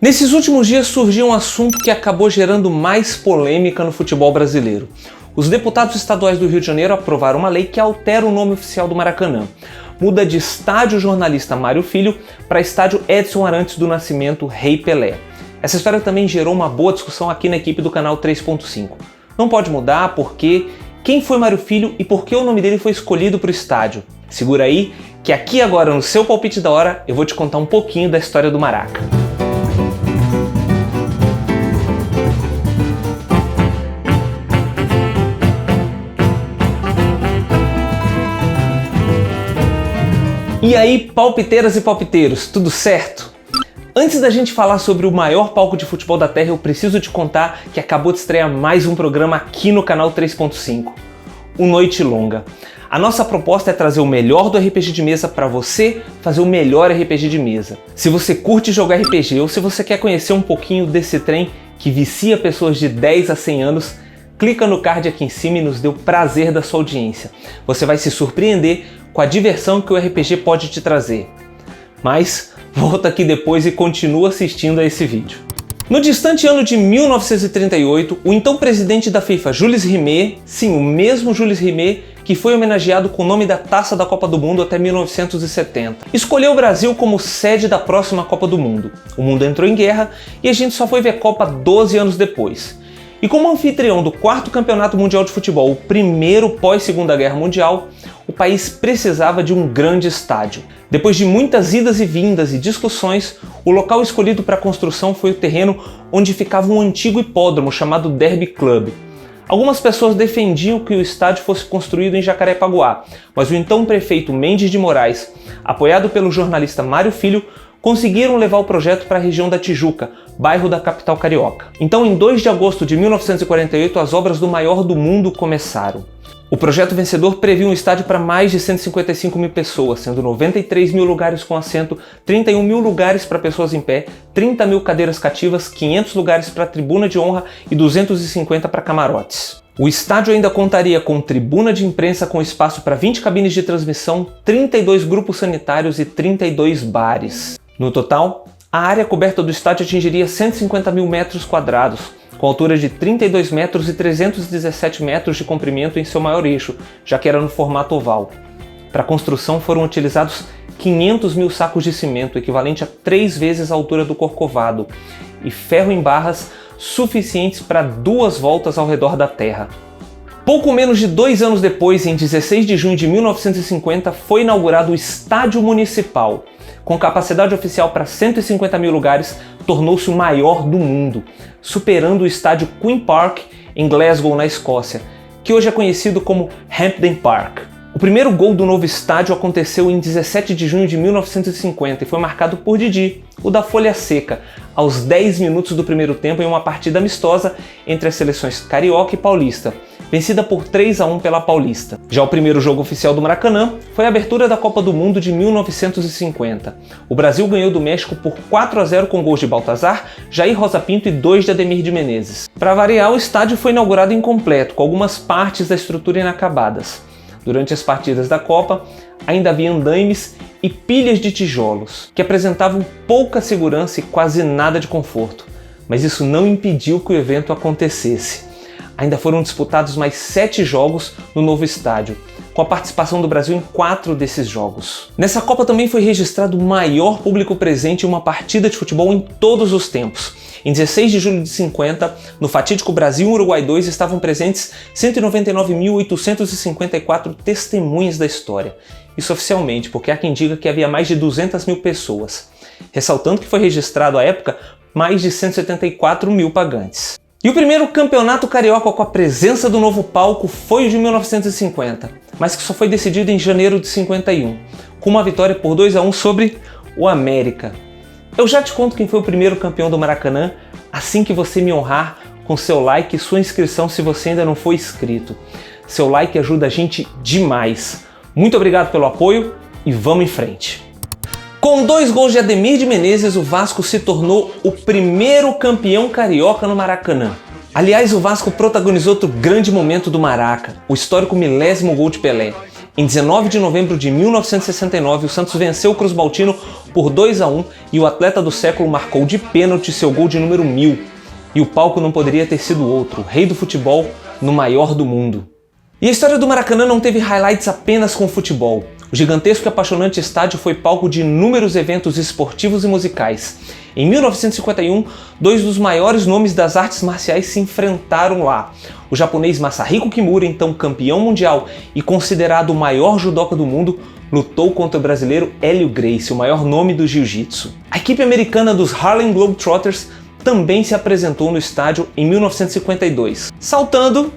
Nesses últimos dias surgiu um assunto que acabou gerando mais polêmica no futebol brasileiro. Os deputados estaduais do Rio de Janeiro aprovaram uma lei que altera o nome oficial do Maracanã. Muda de Estádio Jornalista Mário Filho para Estádio Edson Arantes do Nascimento Rei Pelé. Essa história também gerou uma boa discussão aqui na equipe do canal 3.5. Não pode mudar porque quem foi Mário Filho e por que o nome dele foi escolhido para o estádio? Segura aí que aqui agora no seu palpite da hora eu vou te contar um pouquinho da história do Maraca. E aí, palpiteiras e palpiteiros, tudo certo? Antes da gente falar sobre o maior palco de futebol da Terra, eu preciso te contar que acabou de estrear mais um programa aqui no canal 3.5, o Noite Longa. A nossa proposta é trazer o melhor do RPG de mesa para você fazer o melhor RPG de mesa. Se você curte jogar RPG ou se você quer conhecer um pouquinho desse trem que vicia pessoas de 10 a 100 anos, clica no card aqui em cima e nos dê o prazer da sua audiência. Você vai se surpreender com a diversão que o RPG pode te trazer. Mas volta aqui depois e continua assistindo a esse vídeo. No distante ano de 1938, o então presidente da FIFA, Jules Rimet, sim, o mesmo Jules Rimet que foi homenageado com o nome da Taça da Copa do Mundo até 1970, escolheu o Brasil como sede da próxima Copa do Mundo. O mundo entrou em guerra e a gente só foi ver Copa 12 anos depois. E como anfitrião do 4º Campeonato Mundial de Futebol, o primeiro pós-Segunda Guerra Mundial, o país precisava de um grande estádio. Depois de muitas idas e vindas e discussões, o local escolhido para a construção foi o terreno onde ficava um antigo hipódromo chamado Derby Club. Algumas pessoas defendiam que o estádio fosse construído em Jacarepaguá, mas o então prefeito Mendes de Moraes, apoiado pelo jornalista Mário Filho, conseguiram levar o projeto para a região da Tijuca, bairro da capital carioca. Então, em 2 de agosto de 1948, as obras do maior do mundo começaram. O projeto vencedor previa um estádio para mais de 155 mil pessoas, sendo 93 mil lugares com assento, 31 mil lugares para pessoas em pé, 30 mil cadeiras cativas, 500 lugares para tribuna de honra e 250 para camarotes. O estádio ainda contaria com tribuna de imprensa com espaço para 20 cabines de transmissão, 32 grupos sanitários e 32 bares. No total, a área coberta do estádio atingiria 150 mil metros quadrados, com altura de 32 metros e 317 metros de comprimento em seu maior eixo, já que era no formato oval. Para a construção foram utilizados 500 mil sacos de cimento, equivalente a 3 vezes a altura do Corcovado, e ferro em barras suficientes para 2 voltas ao redor da Terra. Pouco menos de 2 anos depois, em 16 de junho de 1950, foi inaugurado o Estádio Municipal. Com capacidade oficial para 150 mil lugares, tornou-se o maior do mundo, superando o estádio Queen Park em Glasgow, na Escócia, que hoje é conhecido como Hampden Park. O primeiro gol do novo estádio aconteceu em 17 de junho de 1950 e foi marcado por Didi, o da Folha Seca, aos 10 minutos do primeiro tempo em uma partida amistosa entre as seleções carioca e paulista, vencida por 3-1 pela Paulista. Já o primeiro jogo oficial do Maracanã foi a abertura da Copa do Mundo de 1950. O Brasil ganhou do México por 4-0 com gols de Baltazar, Jair Rosa Pinto e 2 de Ademir de Menezes. Para variar, o estádio foi inaugurado incompleto, com algumas partes da estrutura inacabadas. Durante as partidas da Copa, ainda havia andaimes e pilhas de tijolos, que apresentavam pouca segurança e quase nada de conforto. Mas isso não impediu que o evento acontecesse. Ainda foram disputados mais 7 jogos no novo estádio, com a participação do Brasil em 4 desses jogos. Nessa Copa também foi registrado o maior público presente em uma partida de futebol em todos os tempos. Em 16 de julho de 50, no fatídico Brasil Uruguai 2, estavam presentes 199.854 testemunhas da história. Isso oficialmente, porque há quem diga que havia mais de 200 mil pessoas. Ressaltando que foi registrado à época mais de 174 mil pagantes. E o primeiro campeonato carioca com a presença do novo palco foi o de 1950, mas que só foi decidido em janeiro de 51, com uma vitória por 2-1 sobre o América. Eu já te conto quem foi o primeiro campeão do Maracanã, assim que você me honrar com seu like e sua inscrição se você ainda não for inscrito. Seu like ajuda a gente demais. Muito obrigado pelo apoio e vamos em frente. Com 2 gols de Ademir de Menezes, o Vasco se tornou o primeiro campeão carioca no Maracanã. Aliás, o Vasco protagonizou outro grande momento do Maraca, o histórico 10º gol de Pelé. Em 19 de novembro de 1969, o Santos venceu o Cruz Maltino por 2-1 e o atleta do século marcou de pênalti seu gol de número 1000. E o palco não poderia ter sido outro, o rei do futebol no maior do mundo. E a história do Maracanã não teve highlights apenas com o futebol. O gigantesco e apaixonante estádio foi palco de inúmeros eventos esportivos e musicais. Em 1951, dois dos maiores nomes das artes marciais se enfrentaram lá. O japonês Masahiko Kimura, então campeão mundial e considerado o maior judoca do mundo, lutou contra o brasileiro Hélio Gracie, o maior nome do jiu-jitsu. A equipe americana dos Harlem Globetrotters também se apresentou no estádio em 1952. Saltando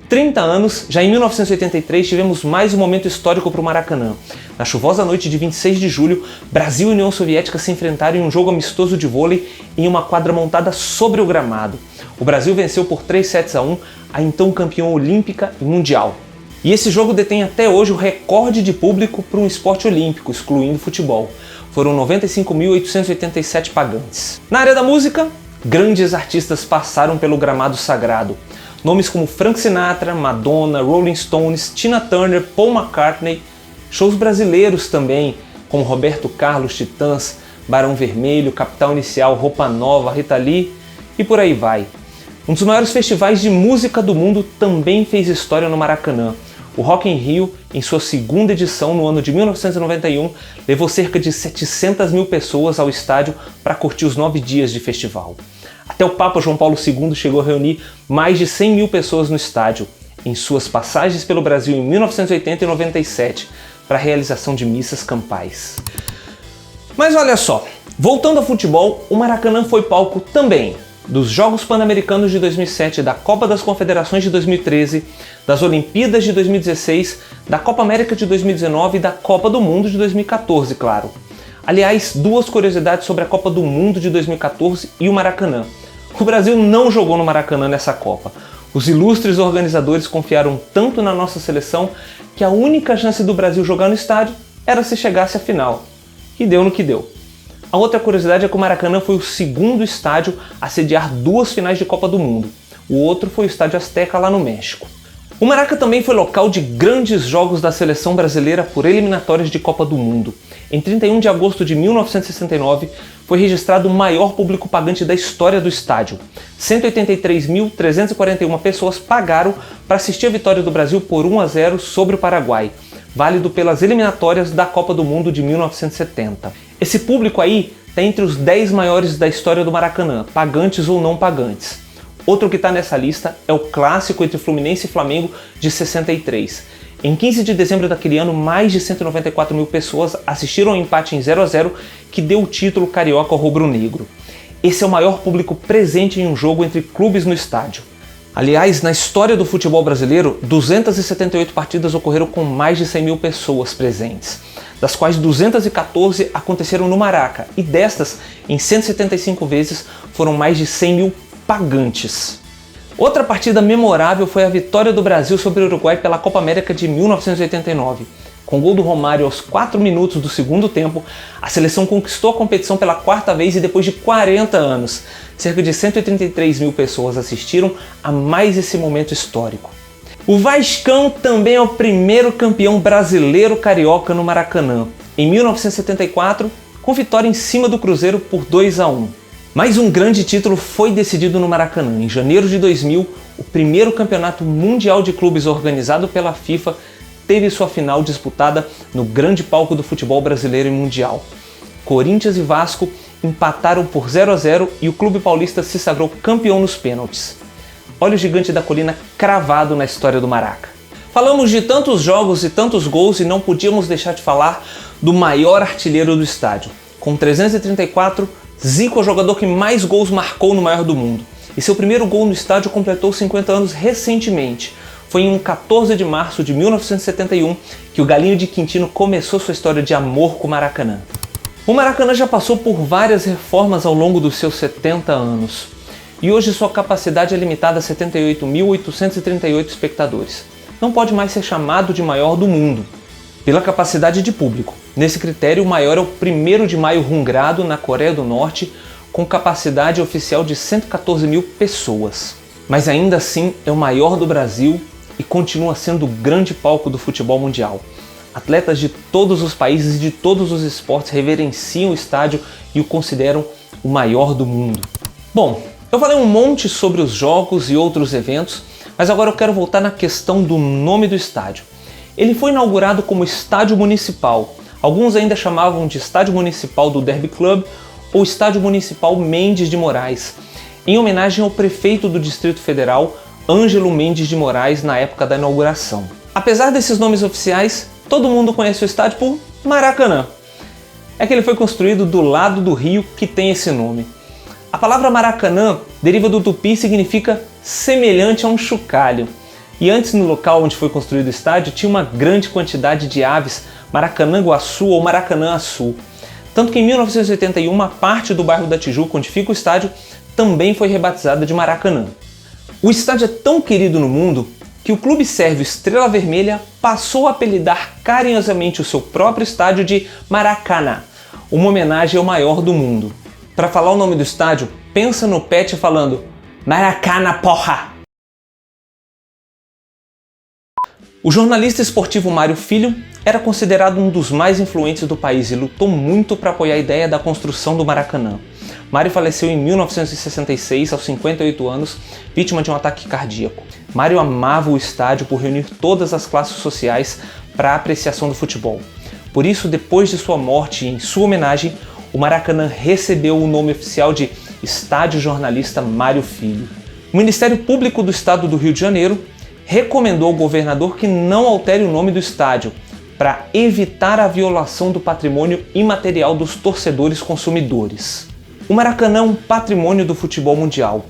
30 anos, já em 1983 tivemos mais um momento histórico para o Maracanã. Na chuvosa noite de 26 de julho, Brasil e União Soviética se enfrentaram em um jogo amistoso de vôlei em uma quadra montada sobre o gramado. O Brasil venceu por 3-1 a então campeã olímpica e mundial. E esse jogo detém até hoje o recorde de público para um esporte olímpico, excluindo o futebol. Foram 95.887 pagantes. Na área da música, grandes artistas passaram pelo gramado sagrado. Nomes como Frank Sinatra, Madonna, Rolling Stones, Tina Turner, Paul McCartney. Shows brasileiros também, como Roberto Carlos, Titãs, Barão Vermelho, Capital Inicial, Roupa Nova, Rita Lee e por aí vai. Um dos maiores festivais de música do mundo também fez história no Maracanã. O Rock in Rio, em sua segunda edição no ano de 1991, levou cerca de 700 mil pessoas ao estádio para curtir os 9 dias de festival. Até o Papa João Paulo II chegou a reunir mais de 100 mil pessoas no estádio, em suas passagens pelo Brasil em 1980 e 97, para a realização de missas campais. Mas olha só, voltando ao futebol, o Maracanã foi palco também dos Jogos Pan-Americanos de 2007, da Copa das Confederações de 2013, das Olimpíadas de 2016, da Copa América de 2019 e da Copa do Mundo de 2014, claro. Aliás, duas curiosidades sobre a Copa do Mundo de 2014 e o Maracanã. O Brasil não jogou no Maracanã nessa Copa. Os ilustres organizadores confiaram tanto na nossa seleção que a única chance do Brasil jogar no estádio era se chegasse à final. E deu no que deu. A outra curiosidade é que o Maracanã foi o segundo estádio a sediar 2 finais de Copa do Mundo. O outro foi o Estádio Azteca lá no México. O Maraca também foi local de grandes jogos da seleção brasileira por eliminatórias de Copa do Mundo. Em 31 de agosto de 1969, foi registrado o maior público pagante da história do estádio. 183.341 pessoas pagaram para assistir a vitória do Brasil por 1-0 sobre o Paraguai, válido pelas eliminatórias da Copa do Mundo de 1970. Esse público aí está entre os 10 maiores da história do Maracanã, pagantes ou não pagantes. Outro que está nessa lista é o clássico entre Fluminense e Flamengo de 63. Em 15 de dezembro daquele ano, mais de 194 mil pessoas assistiram ao empate em 0-0 que deu o título carioca ao rubro-negro. Esse é o maior público presente em um jogo entre clubes no estádio. Aliás, na história do futebol brasileiro, 278 partidas ocorreram com mais de 100 mil pessoas presentes, das quais 214 aconteceram no Maraca, e destas, em 175 vezes, foram mais de 100 mil pagantes. Outra partida memorável foi a vitória do Brasil sobre o Uruguai pela Copa América de 1989. Com o gol do Romário aos 4 minutos do segundo tempo, a seleção conquistou a competição pela 4ª vez e depois de 40 anos. Cerca de 133 mil pessoas assistiram a mais esse momento histórico. O Vascão também é o primeiro campeão brasileiro carioca no Maracanã, em 1974, com vitória em cima do Cruzeiro por 2-1. Mais um grande título foi decidido no Maracanã. Em janeiro de 2000, o primeiro campeonato mundial de clubes organizado pela FIFA teve sua final disputada no grande palco do futebol brasileiro e mundial. Corinthians e Vasco empataram por 0-0 e o clube paulista se sagrou campeão nos pênaltis. Olha o gigante da colina cravado na história do Maraca. Falamos de tantos jogos e tantos gols e não podíamos deixar de falar do maior artilheiro do estádio. Com 334, Zico é o jogador que mais gols marcou no maior do mundo. E seu primeiro gol no estádio completou 50 anos recentemente. Foi em 14 de março de 1971 que o Galinho de Quintino começou sua história de amor com o Maracanã. O Maracanã já passou por várias reformas ao longo dos seus 70 anos. E hoje sua capacidade é limitada a 78.838 espectadores. Não pode mais ser chamado de maior do mundo, pela capacidade de público. Nesse critério, o maior é o 1º de Maio Hungrado, na Coreia do Norte, com capacidade oficial de 114 mil pessoas. Mas ainda assim é o maior do Brasil e continua sendo o grande palco do futebol mundial. Atletas de todos os países e de todos os esportes reverenciam o estádio e o consideram o maior do mundo. Bom, eu falei um monte sobre os jogos e outros eventos, mas agora eu quero voltar na questão do nome do estádio. Ele foi inaugurado como Estádio Municipal. Alguns ainda chamavam de Estádio Municipal do Derby Club ou Estádio Municipal Mendes de Moraes, em homenagem ao prefeito do Distrito Federal, Ângelo Mendes de Moraes, na época da inauguração. Apesar desses nomes oficiais, todo mundo conhece o estádio por Maracanã. É que ele foi construído do lado do rio que tem esse nome. A palavra Maracanã deriva do tupi e significa semelhante a um chocalho. E antes, no local onde foi construído o estádio, tinha uma grande quantidade de aves Maracanã-Guaçu ou Maracanã-Açu. Tanto que em 1981, uma parte do bairro da Tijuca, onde fica o estádio, também foi rebatizada de Maracanã. O estádio é tão querido no mundo que o clube sérvio Estrela Vermelha passou a apelidar carinhosamente o seu próprio estádio de Maracanã, uma homenagem ao maior do mundo. Para falar o nome do estádio, pensa no Pet falando Maracanã, porra! O jornalista esportivo Mário Filho era considerado um dos mais influentes do país e lutou muito para apoiar a ideia da construção do Maracanã. Mário faleceu em 1966, aos 58 anos, vítima de um ataque cardíaco. Mário amava o estádio por reunir todas as classes sociais para a apreciação do futebol. Por isso, depois de sua morte e em sua homenagem, o Maracanã recebeu o nome oficial de Estádio Jornalista Mário Filho. O Ministério Público do Estado do Rio de Janeiro recomendou ao governador que não altere o nome do estádio para evitar a violação do patrimônio imaterial dos torcedores consumidores. O Maracanã é um patrimônio do futebol mundial,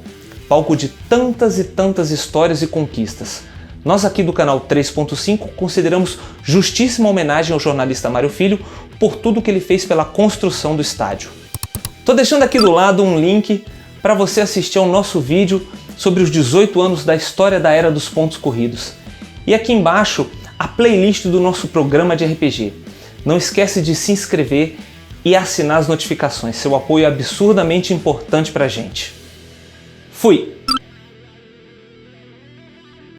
palco de tantas e tantas histórias e conquistas. Nós aqui do canal 3.5 consideramos justíssima homenagem ao jornalista Mário Filho por tudo que ele fez pela construção do estádio. Tô deixando aqui do lado um link para você assistir ao nosso vídeo sobre os 18 anos da história da Era dos Pontos Corridos. E aqui embaixo a playlist do nosso programa de RPG. Não esquece de se inscrever e assinar as notificações. Seu apoio é absurdamente importante pra gente. Fui!